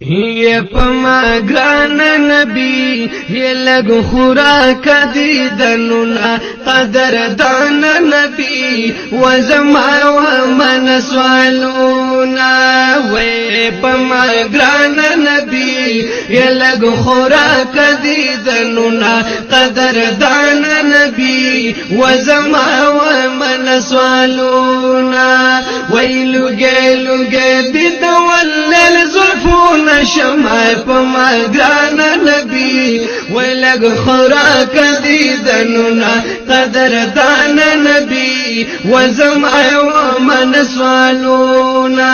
یہ پما گران نبی یہ لگ خوراک دیدننا قدر دان نبی وزما ومن سوالونا وی پما گران نبی یہ لگ خوراک دیدننا قدر دان نبی وزما ومن سوالونا وی لگے دیدوال زلفون شمع پما گران نبی ولگ خوراک دیدننا قدر دان نبی وزمع ومن سوالونا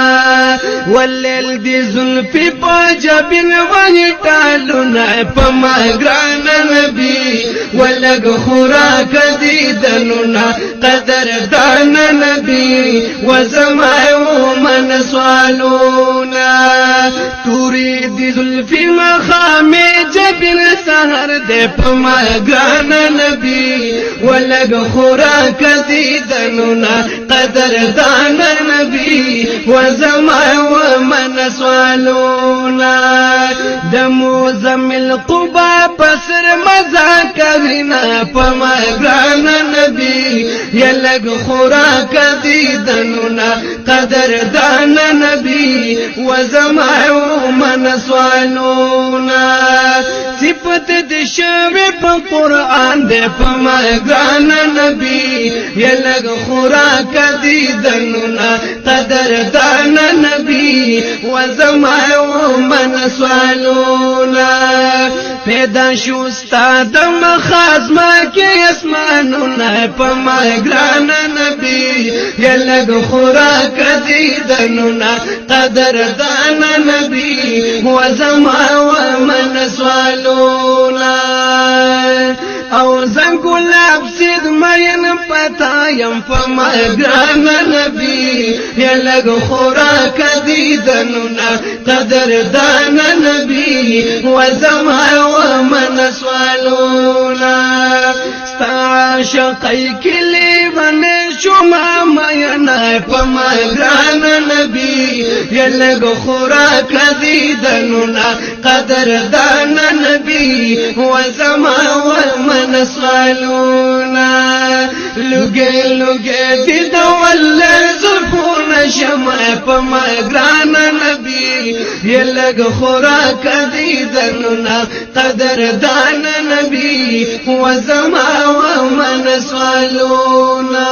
واللیل دی زلفی پاجبن وحٹالونا پما گران نبی ولگ خوراک دیدننا قدر دان نبی وزمع ومن سوالونا توری دی زلفی مخامی جبن سهر دے پما گران نبی ولگ خوراک دیدننا قدر دان نبی وزمع ومن سوالونا دمو زمل قبا پسر مزا کبینا پما گران نبی یلگ خوراک دیدننا قدر دان نبی وزمع ومن سوالونا صفت دشوی پا قرآن دے پما گران نبی یلگ خوراک دیدننا قدر دان نبی وزمع ومن سوالونا پیدا شوستا دم خازما کی اسمانونا پما گران نبی یلگ خوراک دیدننا قدر دان نبی وزمع ومن سوالونا او زنگلاب سید مین پتایم پما گران نبی یلگ خوراک دیدننا قدر دان نبی وزمع ومن سوالونا ستا عاشقی کلی بنے شما مینا پما گران نبی یلگ خوراک دیدننا قدر دان نبی وزمع ومن سوالونا لگے دیدوال زلفون شمع پما گران نبی یلگ خوراک دیدننا قدر دان نبی وزمع ومن سوالونا